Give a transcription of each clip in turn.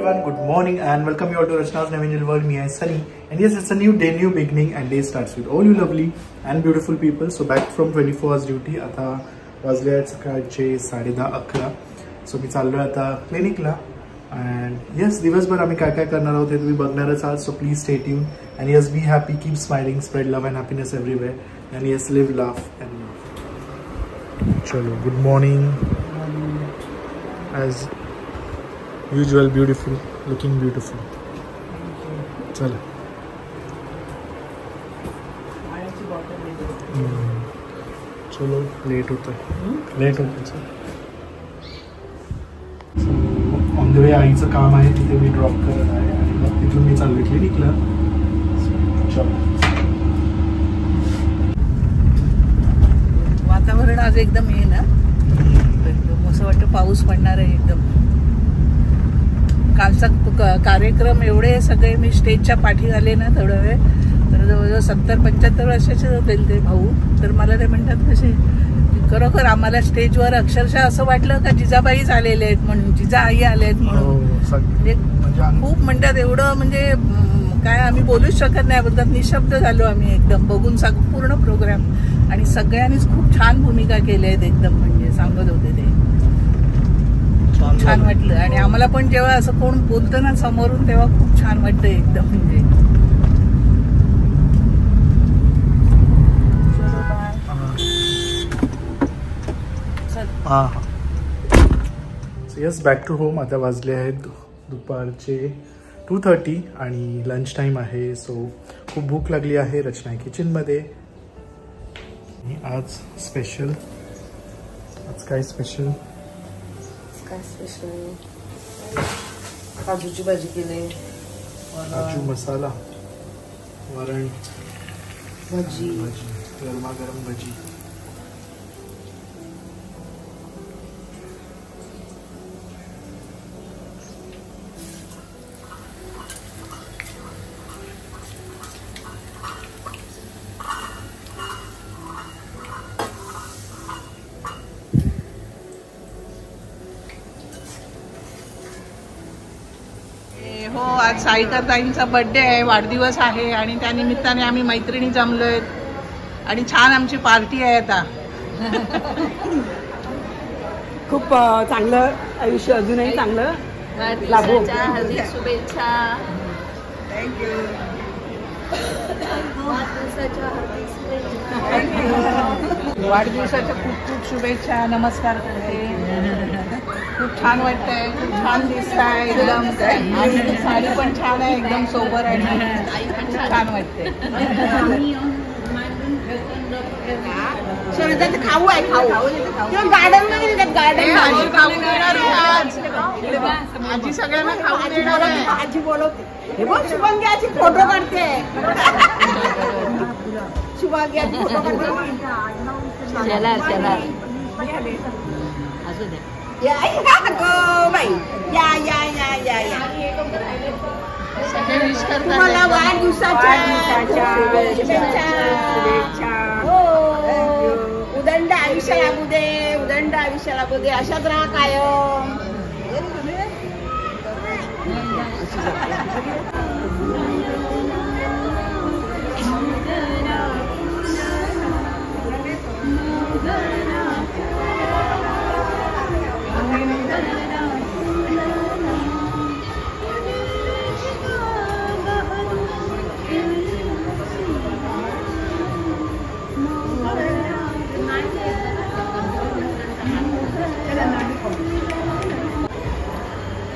everyone, good morning and welcome you all to Rachna's Navangel World. Me, I Sunny, and yes, it's a new day, new beginning, and day starts with all you lovely and beautiful people. So back from 24 hours duty. आता वाजले आहेत सकाळचे 10:30-11. So मी चाललोय आता क्लिनिकला and yes, दिवसभर आम्ही काय काय करणार आहोत हे तुम्ही बघणारच आहात. So please stay tuned and yes, be happy, keep smiling, spread love and happiness everywhere, and yes, live, laugh and love. Chalo, good morning. As usual, beautiful, looking beautiful. चला. चलो लेट होता है. ऑन द वे आईचं काम आहे तिथे मी drop करत आहे आणि मग तिथून मी चाललो क्लिनिकला. चलो. वातावरण आज एकदम हे ना, असं वाटतं पाऊस पडणार आहे एकदम. कालचा कार्यक्रम एवढे सगळे मी स्टेजच्या पाठी आले ना थोडा वेळ, तर जवळजवळ 70-75 वर्षाचे होतील ते भाऊ. तर मला ते म्हणतात कसे खरोखर आम्हाला स्टेजवर अक्षरशः असं वाटलं का जिजाबाईच आलेले आहेत म्हणून, जिजाई आले आहेत म्हणून. म्हणजे खूप म्हणतात एवढं, म्हणजे काय आम्ही बोलूच शकत नाही बोलतात. निशब्द झालो आम्ही एकदम बघून पूर्ण प्रोग्राम. आणि सगळ्यांनीच खूप छान भूमिका केल्या आहेत एकदम, म्हणजे सांगत होते ते खूप छान वाटलं. आणि आम्हाला पण जेव्हा असं कोण बोलतं ना समोरून तेव्हा खूप छान वाटतं एकदम. म्हणजे येस, बॅक टू होम. आता वाजले आहेत दुपारचे 2:30 आणि लंच टाईम आहे. सो खूप भूक लागली आहे रचना किचनमध्ये. आज स्पेशल, आज काय स्पेशल? काजूची भाजी केली, काजू मसाला, वरण, भाजी, गरमागरम भजी. हो, आज साईकाताईंचा बर्थडे आहे, वाढदिवस आहे आणि त्या निमित्ताने आम्ही मैत्रिणी जमलोय आणि छान आमची पार्टी आहे आता. खूप चांगलं आयुष्य अजूनही चांगलं लाभो. हार्दिक शुभेच्छा. थँक्यू. वाढदिवसाच्या खूप खूप शुभेच्छा. नमस्कार करते. खूप छान वाटतंय, खूप छान दिसताय एकदम. साडी पण छान आहे एकदम सोबर आणि छान वाटते. खाऊ आहे, खाऊ गार्डन मध्ये गार्डन खाऊ देणार आहे आज. आजी सगळ्यांना खाऊ देणार आहे. आजी बोलवते. हे बघ शुभांगी फोटो काढते. शुभांगी फोटो काढते. या बाई, या या या या या सगळे विश करतात. तुम्हाला वाढदिवसाच्या शुभेच्छा. उदंड आयुष्य लागू दे, उदंड आयुष्य लागू दे. अशाच राहा कायम.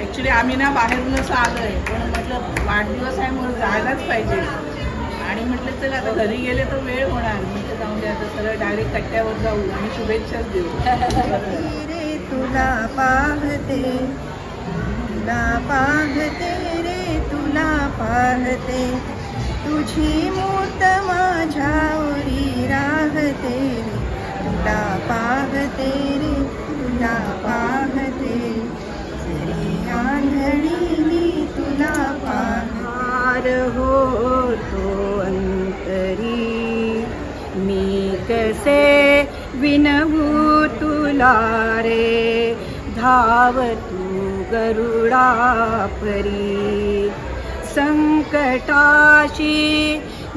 ऍक्च्युली आम्ही ना बाहेरूनच आलोय, पण म्हटलं वाढदिवस आहे म्हणून जायलाच पाहिजे. आणि म्हटलं चल आता घरी गेले तर वेळ होणार, म्हटलं जाऊन द्या आता सरळ डायरेक्ट कट्ट्यावर जाऊ आणि शुभेच्छाच देऊ. तुला पाहते, तुला पाहते रे, तुला पाहते, तुझी मूर्त माझ्यावरी राहते. तुला पाहते रे, तुला पाहते, जरी आंधळी मी तुला पाहणार होतो अंतरी. मी कसे विनवू तुला रे, धाव तू ग गरुडापरी संकटाशी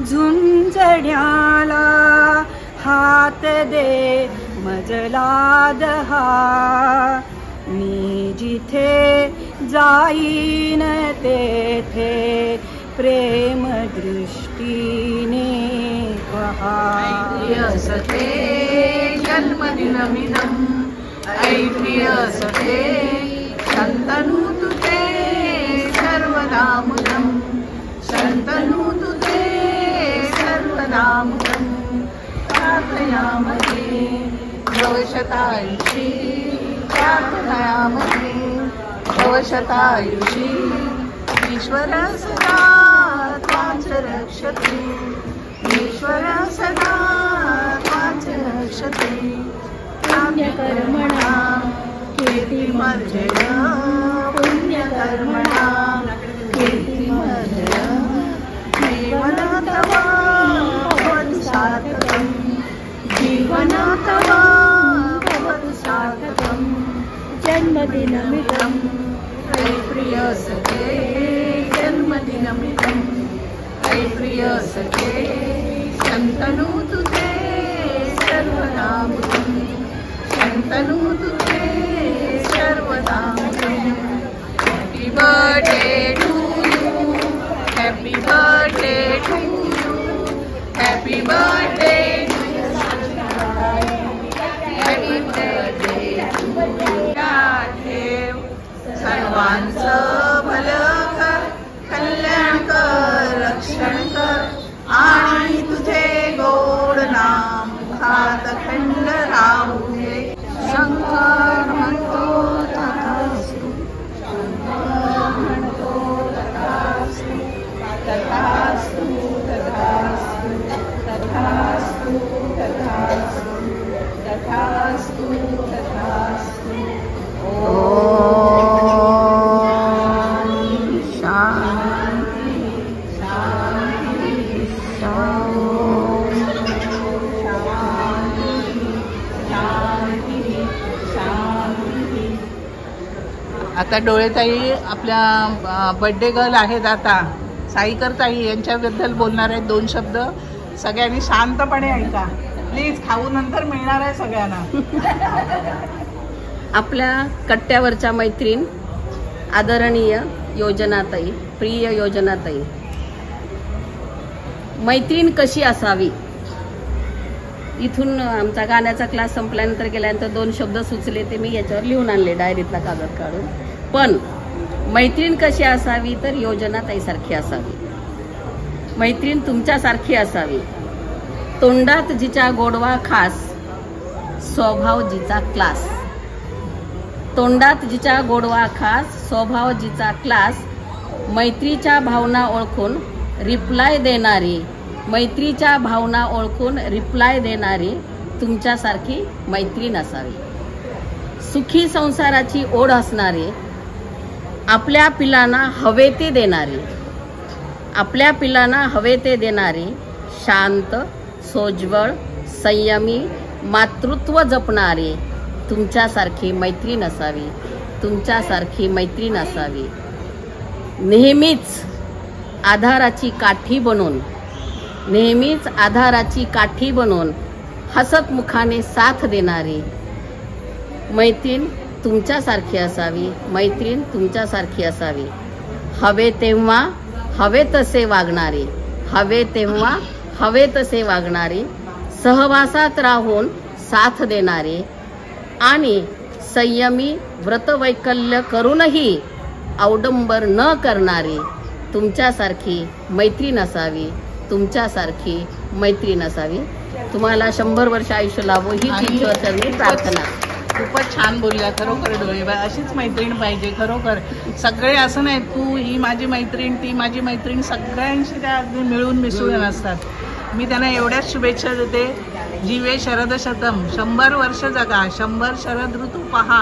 झुंजण्याला हात दे मजला दहा मी जिथे जाईन तेथे प्रेम दृष्टीने पहा सखे जन्मदिनमिदं ऐप्रिय सखे शन्तनु तुते सर्वदा मुदं शन्तनु तुते सर्वदा मुदं प्रार्थयामहे भवशतायुषी प्रार्थयामहे भवशतायुषी ईश्वर सदा त्वाच रक्षते ईश्वर सदा त्वाच रक्षते पुण्यकर्मणा कीर्तिमर्जय पुण्यकर्मणा कीर्तिमर्जय जीवन तवा भवतु सार्थकं जीवन तवा भवतु सार्थकं जन्मदिनमिदं प्रिय सखे जन्मदिनमिदं प्रिय सखे शन्तनु तुते सर्वदा मुदं शन्तनु तुते सर्वदा मुदं happy birthday to you happy birthday to you happy birthday happy birthday सर्वांचं भलं कर कल्याण कर रक्षण कर आणि तुझे गोड नाम खात खंड राहू दे शंकर म्हणतो तथास्तु शंकर म्हणतो तथास्तु तथास्तु तथास्तु तथास्तु तथास्तु तथास्तु तथास्तु आता डोळेताई आपल्या बर्थडे गर्ल आहेत आता साईकर ताई यांच्याबद्दल बोलणार आहेत 2 शब्द. सगळ्यांनी शांतपणे ऐका प्लीज. खाऊ नंतर मिळणार आहे सगळ्यांना. आपल्या कट्ट्यावरच्या मैत्रीण आदरणीय योजनाताई, प्रिय योजनाताई, मैत्रीण कशी असावी. इथून आमचा गाण्याचा क्लास संपल्यानंतर गेल्यानंतर 2 शब्द सुचले ते मी याच्यावर लिहून आणले डायरीतला कागद काढून. पण मैत्रीण कशी असावी तर योजनाताईसारखी असावी. मैत्रीण तुमच्यासारखी असावी. तोंडात जिच्या गोडवा खास, स्वभाव जिचा क्लास. तोंडात जिच्या गोडवा खास, स्वभाव जिचा क्लास. मैत्रीच्या भावना ओळखून रिप्लाय देणारी, मैत्रीच्या भावना ओळखून रिप्लाय देणारी तुमच्यासारखी मैत्रीण असावी. सुखी संसाराची ओढ असणारी, आपल्या पिलांना हवे ते देणारी, आपल्या पिलांना हवे ते देणारी, शांत, सोज्वळ, संयमी, मातृत्व जपणारी तुमच्यासारखी मैत्रीण असावी. तुमच्यासारखी मैत्रीण असावी. नेहमीच आधाराची काठी बनून, नेहमीच आधाराची काठी बनून हसत मुखाने साथ देणारी मैत्रीण तुमच्यासारखी असावी. मैत्रीण तुमच्यासारखी असावी. हवे तेव्हा हवे तसे वागणारी, हवे तेव्हा हवे तसे वागणारी, सहवासात राहून साथ देणारी आणि संयमी व्रतवैकल्य करूनही अवडंबर न करणारी तुमच्यासारखी मैत्रीण असावी. तुमच्यासारखी मैत्रीण असावी. तुम्हाला 100 वर्ष आयुष्य लाभो ही ईश्वराचरणी प्रार्थना. खूपच छान बोलल्या. खरोखर डोळेबाई अशीच मैत्रीण पाहिजे. खरोखर सगळे असं नाही तू ही माझी मैत्रीण ती माझी मैत्रीण, सगळ्यांशी त्या अगदी मिळून मिसळून असतात. मी त्यांना एवढ्याच शुभेच्छा देते. जीवे शरद शतम, 100 वर्ष जगा, 100 शरद ऋतू पहा,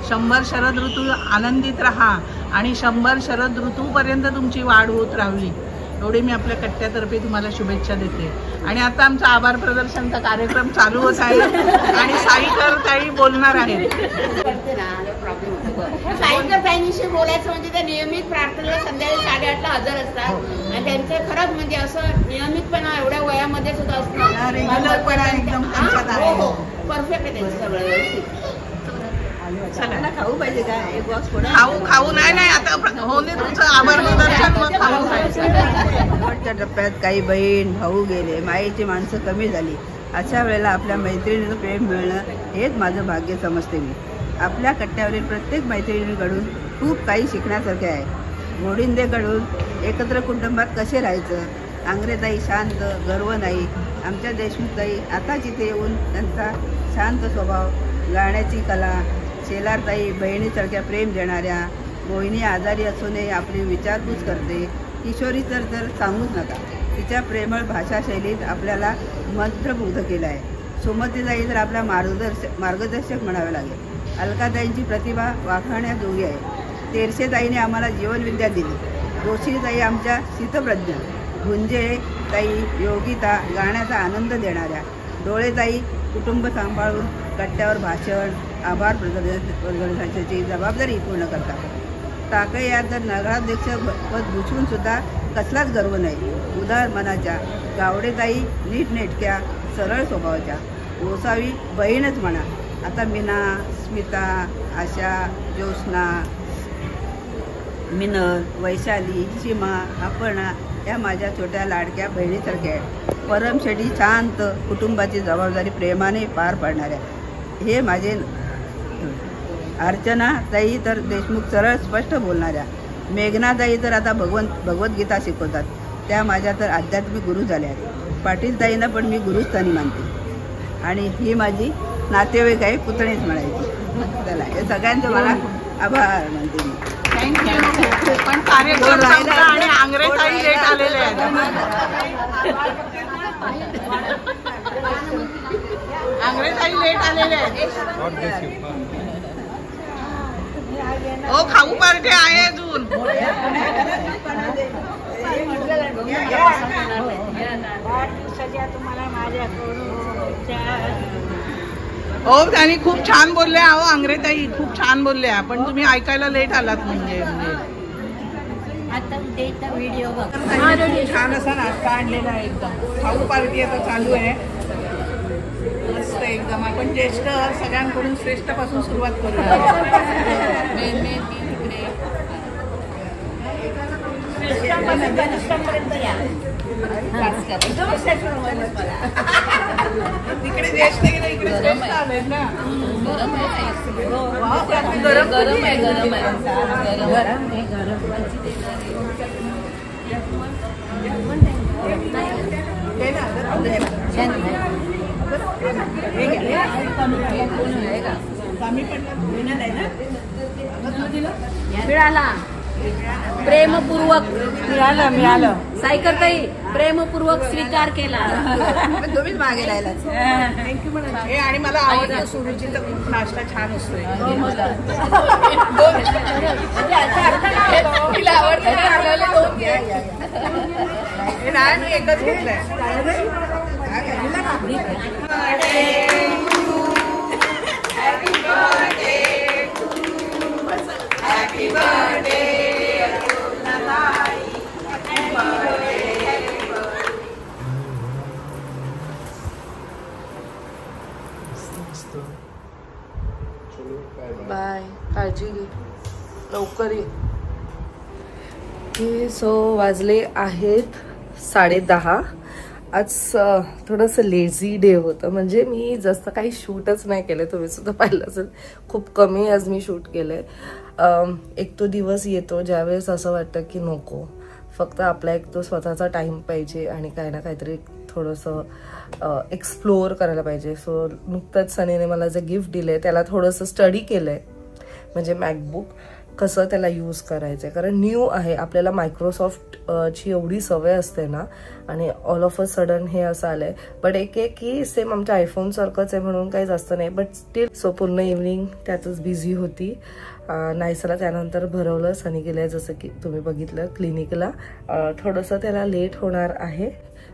100 शरद ऋतू आनंदित राहा आणि 100 शरद ऋतूपर्यंत तुमची वाढ होत राहावी. एवढे मी आपल्या कट्ट्यातर्फे तुम्हाला शुभेच्छा देते. आणि आता आमचा आभार प्रदर्शनचा कार्यक्रम चालूच आहे आणि साईकर ताई बोलणार आहेत. साईकर ताईंशी बोलायचं म्हणजे ते नियमित प्रार्थनेला संध्याकाळी 8:30ला हजर असतात आणि त्यांचं खरंच म्हणजे असं नियमितपणा एवढ्या वयामध्ये सुद्धा असतं. एकदम परफेक्ट आहे त्यांचं सगळं व्यवस्थित. खाऊ पाहिजे का? खाऊ नाही आता होणे तुमचं आभार प्रदर्शन मग खाऊ खायचं. शेवटच्या टप्प्यात काही बहीण भाऊ गेले, मायेची माणसं कमी झाली. अशा वेळेला आपल्या मैत्रिणीचं प्रेम मिळणं हेच माझं भाग्य समजते मी. आपल्या कट्ट्यावरील प्रत्येक मैत्रिणीकडून खूप काही शिकण्यासारखे आहे. मोडिंदेकडून एकत्र कुटुंबात कसे राहायचं, आंग्रेताई शांत, गर्व नाही. आमच्या देशमुखताई आता जिथे येऊन त्यांचा शांत स्वभाव, गाण्याची कला, शेलारताई बहिणीसारख्या प्रेम देणाऱ्या, मोहिनी आजारी असूनही आपली विचारपूस करते. किशोरी तर सांगूच नका, तिच्या प्रेमळ भाषाशैलीत आपल्याला मंत्रमुग्ध केलं आहे. सुमतीताई तर आपल्या मार्गदर्शक म्हणावे लागेल. अलकाताईंची प्रतिभा वाखाणण्याजोगी आहे. तेरशेताईने आम्हाला जीवनविद्या दिली. जोशीताई आमच्या शीतप्रज्ञ, गुंजेताई योगिता गाण्याचा आनंद देणाऱ्या, डोळेताई कुटुंब सांभाळून कट्ट्यावर भाषण, आभार प्रदर्शनाची जबाबदारी पूर्ण करतात. टाकया तर नगराध्यक्ष पद भूषवून सुद्धा कसलाच गर्व नाही. उदार मनाच्या गावडेताई नीटनेटक्या, सरळ स्वभावाच्या, गोसावी बहीणच म्हणा. आता मीना, स्मिता, आशा, ज्योत्स्ना, मिनल, वैशाली, सीमा, अपर्णा या माझ्या छोट्या लाडक्या बहिणीसारख्या आहेत. परमशेठी शांत, कुटुंबाची जबाबदारी प्रेमाने पार पाडणाऱ्या. हे माझे अर्चना ताई तर देशमुख सरळ स्पष्ट बोलणाऱ्या. मेघनाताई तर आता भगवद्गीता शिकवतात. त्या माझ्या तर आध्यात्मिक गुरु झाल्या आहेत. पाटील ताईंना पण मी गुरुस्थानी मानते. आणि ही माझी नातेवाईक आहे, पुतणीच म्हणायची. चला, हे सगळ्यांचं मला आभार मानते मी. थँक्यू. पण कार्यक्रम संपला आणि आंग्रेताई लेट आलेले आहेत. आंग्रेताई लेट आलेले आहेत. हो, खाऊ पार्टी आहे अजून. हो, त्यांनी खूप छान बोलल्या. अहो आंग्रेताई खूप छान बोलल्या, पण तुम्ही ऐकायला लेट आलात. म्हणजे छान असा नाश्ता आणलेला आहे. एकदम खाऊ पार्टी आता चालू आहे. मस्त एकदम. आपण ज्येष्ठ सगळ्यांकडून श्रेष्ठ पासून सुरुवात करूया. तिकडे ज्येष्ठ गेले, इकडे श्रेष्ठ आले ना. गरम आहे. मिळाला प्रेमपूर्वक. मिळालं. सायकर ताई प्रेमपूर्वक स्वीकार केला. तुम्हीच मागे राहिला. थँक्यू. आणि मला आवडतं सुरुचीचा खूप नाश्ता छान असतोय. तिला आवडतं. नाही, मी एकच घेतलंय. बाय, काळजी घे, लवकर ये. सो वाजले आहेत 10:30. आज थोडंसं लेझी डे होतं. म्हणजे मी जास्त काही शूटच नाही केलं. तुम्ही सुद्धा पाहिलं असेल, खूप कमी आज मी शूट केलंय. एक तो दिवस येतो ज्यावेळेस असं वाटतं की नको, फक्त आपला एक तो स्वतःचा टाइम पाहिजे आणि काही ना काहीतरी थोडंसं एक्सप्लोअर करायला पाहिजे. सो नुकतंच सनीने मला जे गिफ्ट दिलंय त्याला थोडंसं स्टडी केलंय. म्हणजे मॅकबुक कसं त्याला यूज करायचं आहे, कारण न्यू आहे. आपल्याला मायक्रोसॉफ्टची एवढी सवय असते ना, आणि ऑल ऑफ अ सडन हे असं आलंय. बट एक की सेम आमच्या आयफोन सारखंच आहे म्हणून काही जास्त नाही, बट स्टील. सो पूर्ण इव्हनिंग त्यातच बिझी होती नायसाला त्यानंतर भरवलं. सनी गेलं जसं की तुम्ही बघितलं क्लिनिकला. थोडंसं त्याला लेट होणार आहे.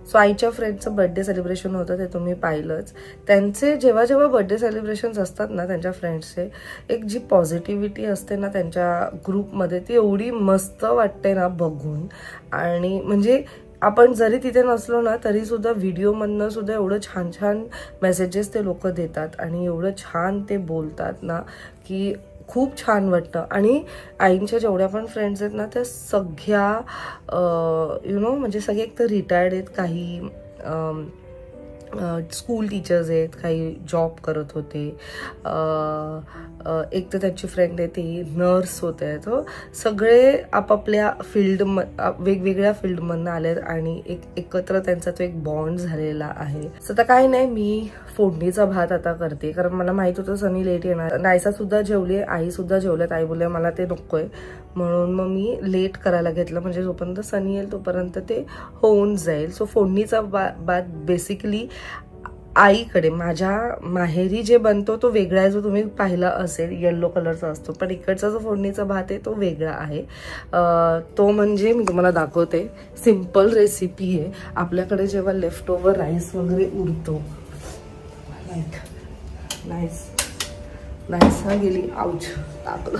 सो आईच्या फ्रेंडचं बर्थडे सेलिब्रेशन होतं, ते तुम्ही पाहिलंच. त्यांचे जेव्हा जेव्हा बर्थडे सेलिब्रेशन्स असतात ना त्यांच्या फ्रेंड्सचे, एक जी पॉझिटिव्हिटी असते ना त्यांच्या ग्रुपमध्ये, ती एवढी मस्त वाटते ना बघून. आणि म्हणजे आपण जरी तिथे नसलो ना तरी सुद्धा व्हिडिओमधनं सुद्धा एवढं छान छान मेसेजेस ते लोक देतात आणि एवढं छान ते बोलतात ना की खूप छान वाटतं. आणि आईंच्या जेवढ्या पण फ्रेंड्स आहेत ना त्या सगळ्या म्हणजे सगळे एक तर रिटायर्ड आहेत, काही स्कूल टीचर्स आहेत, काही जॉब करत होते, एक तर त्याची फ्रेंड आहे ती नर्स होते. तो सगळे आपापल्या वेगवेगळ्या फील्डमधनं आलेत आणि एकत्र त्यांचा तो एक बॉन्ड झालेला आहे. तर काही नाही, मी फोडणीचा भात आता करते कारण मला माहित होतं सनी लेट येणार. नायसा सुद्धा जेवली, आई सुद्धा जेवल्यात. आई बोलले मला ते नकोय म्हणून मग मी लेट करायला घेतलं, म्हणजे जोपर्यंत सनी येईल तोपर्यंत ते होऊन जाईल. सो फोडणीचा भात बेसिकली आईकडे माझ्या माहेरी जे बनतो तो वेगळा आहे, जो तुम्ही पाहिला असेल येल्लो कलरचा असतो. पण इकडचा जो फोडणीचा भात आहे तो वेगळा आहे. तो म्हणजे मी तुम्हाला दाखवते, सिम्पल रेसिपी आहे. आपल्याकडे जेव्हा लेफ्ट ओव्हर राईस वगैरे उरतो, नायसा गेली आऊच टाकलं.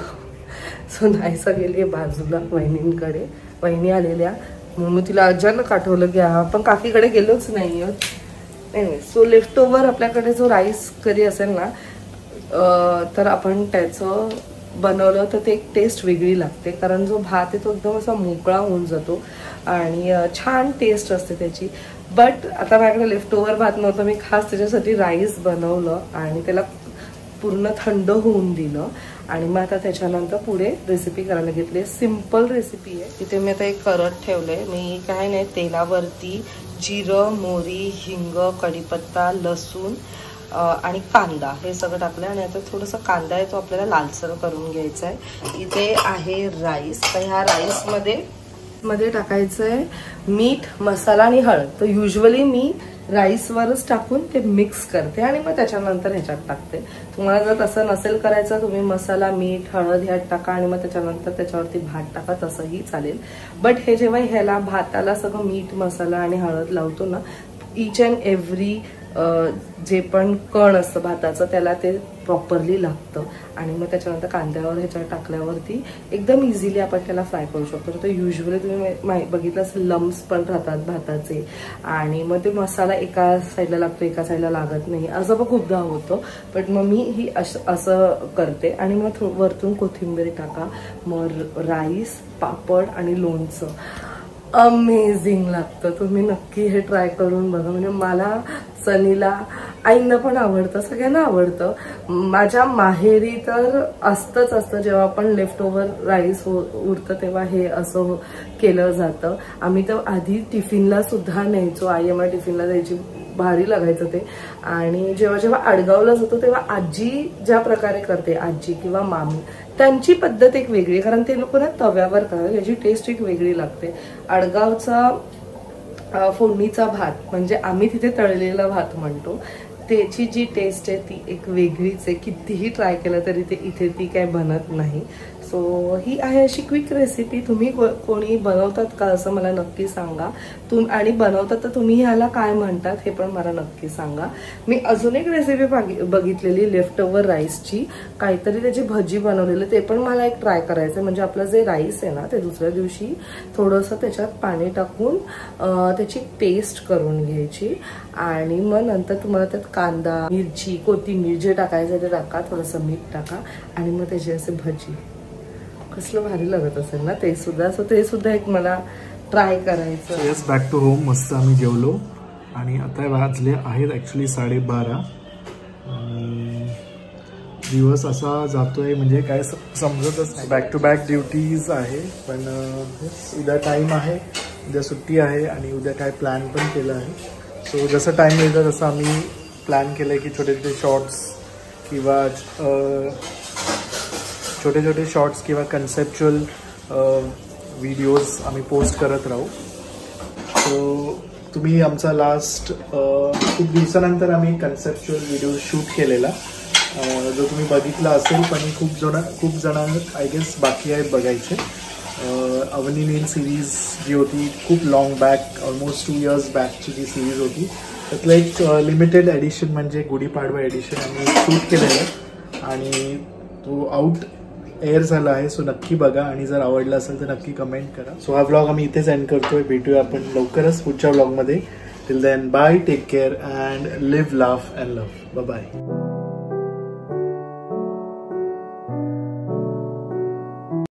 सो नायसा गेली बाजूला वहिनींकडे, वहिनी आलेल्या म्हणून तिला अचानक आठवलं की आपण काकीकडे गेलोच नाही. सो लेफ्ट ओव्हर आपल्याकडे जो राईस करी असेल ना तर आपण त्याचं बनवलं तर ते एक टेस्ट वेगळी लागते, कारण जो भात आहे तो एकदम असा मोकळा होऊन जातो आणि छान टेस्ट असते त्याची. बट आता माझ्याकडे लेफ्ट ओव्हर भात नव्हतं, मी खास त्याच्यासाठी राईस बनवलं आणि त्याला पूर्ण थंड होऊन दिलं आणि मग आता त्याच्यानंतर पुढे रेसिपी करायला घेतली. सिम्पल रेसिपी आहे. इथे मी आता एक करट ठेवलंय. मी काय नाही, तेलावरती जिरं, मोहरी, हिंग, कढीपत्ता, लसूण आणि कांदा हे सगळं टाकलं आणि आता थोडंसं कांदा आहे तो आपल्याला लालसर करून घ्यायचा आहे. इथे आहे राईस. तर ह्या राईसमध्ये टाकायचं आहे मीठ, मसाला आणि हळद. तर युजली मी राईसवरच टाकून ते मिक्स करते आणि मग त्याच्यानंतर ह्याच्यात टाकते. तुम्हाला जर तसं नसेल करायचं, तुम्ही मसाला, मीठ, हळद ह्यात टाका आणि मग त्याच्यानंतर त्याच्यावरती भात टाका, तसंही चालेल. बट हे जेव्हा ह्याला भाताला सगळं मीठ, मसाला आणि हळद लावतो ना, ईच अँड एव्हरी जे पण कण असतं भाताचं त्याला ते प्रॉपरली लागतं आणि मग त्याच्यानंतर कांद्यावर ह्याच्यावर टाकल्यावरती एकदम इझिली आपण त्याला फ्राय करू शकतो. तर युजली तुम्ही बघितलं असेल लम्स पण राहतात भाताचे आणि मग ते मसाला एका साईडला लागतो, एका साईडला लागत नाही, असं पण खूपदा होतं. बट मग मी ही असं करते आणि मग वरतून कोथिंबीर टाका, मग राईस, पापड आणि लोणचं. अमेझिंग लागतं. तुम्ही नक्की हे ट्राय करून बघा. म्हणजे मला, सनीला, आईंना पण आवडतं, सगळ्यांना आवडतं. माझ्या माहेरी तर असतं जेव्हा आपण लेफ्ट ओव्हर राईस उरतं तेव्हा हे असं केलं जातं. आम्ही तर आधी टिफिनला सुद्धा न्यायचो, आई आम्हाला टिफिनला द्यायची, भारी लागायचं ते. आणि जेव्हा जेव्हा आडगावला जातो तेव्हा आजी ज्या प्रकारे करते, आजी किंवा मामी, त्यांची पद्धत एक वेगळी आहे, कारण ते लोक ना तव्यावर करतात, याची टेस्ट एक वेगळी लागते. आडगावचा फोडणीचा भात म्हणजे आम्ही तिथे तळलेला भात म्हणतो, त्याची जी टेस्ट आहे ती एक वेगळीच आहे. कितीही ट्राय केलं तरी ते इथे ती काय बनत नाही. सो ही आहे अशी क्विक रेसिपी. तुम्ही कोणी बनवतात का असं मला नक्की सांगा. आणि बनवतात तर तुम्ही ह्याला काय म्हणतात हे पण मला नक्की सांगा. मी अजून एक रेसिपी बघितलेली लेफ्ट ओव्हर राईसची, काहीतरी त्याची भजी बनवलेली, ते पण मला एक ट्राय करायचं. म्हणजे आपलं जे राईस आहे ना ते दुसऱ्या दिवशी थोडंसं त्याच्यात पाणी टाकून त्याची पेस्ट करून घ्यायची आणि मग नंतर तुम्हाला त्यात कांदा, मिरची, कोथिंबीर जे टाकायचं ते टाका, थोडंसं मीठ टाका आणि मग त्याची असे भजी. कसलं भारी लागत असेल ना ते सुद्धा. सो ते सुद्धा एक मला ट्राय करायचं. Yes, back to home. मस्त आम्ही जेवलो आणि आता वाजले आहेत ॲक्च्युली 12:30 आणि दिवस असा जातोय म्हणजे काय समजतच नाही. बॅक टू बॅक ड्युटीज आहे, पण उद्या टाईम आहे, उद्या सुट्टी आहे आणि उद्या काय प्लॅन पण केलं आहे. सो जसं टाईम मिळतं तसं आम्ही प्लॅन केलं आहे की छोटे छोटे शॉर्ट्स किंवा कन्सेप्च्युअल व्हिडिओज आम्ही पोस्ट करत राहू. सो तुम्ही आमचा लास्ट खूप दिवसानंतर आम्ही कन्सेप्च्युअल व्हिडिओ शूट केलेला जो तुम्ही बघितला असेल पण खूप जण आय गेस बाकी आहेत बघायचे. अवनी नील सिरीज जी होती खूप लॉंग बॅक ऑलमोस्ट 2 years बॅकची जी सिरीज होती त्यातलं एक लिमिटेड एडिशन म्हणजे गुढीपाडवा एडिशन आम्ही शूट केलेलं आणि तो आउट एअर झाला आहे. सो नक्की बघा आणि जर आवडला असेल तर नक्की कमेंट करा. सो हा व्लॉग आम्ही इथेच एंड करतोय. भेटूया आपण लवकरच पुढच्या व्लॉगमध्ये. Till then bye, take care and live laugh and love. Bye.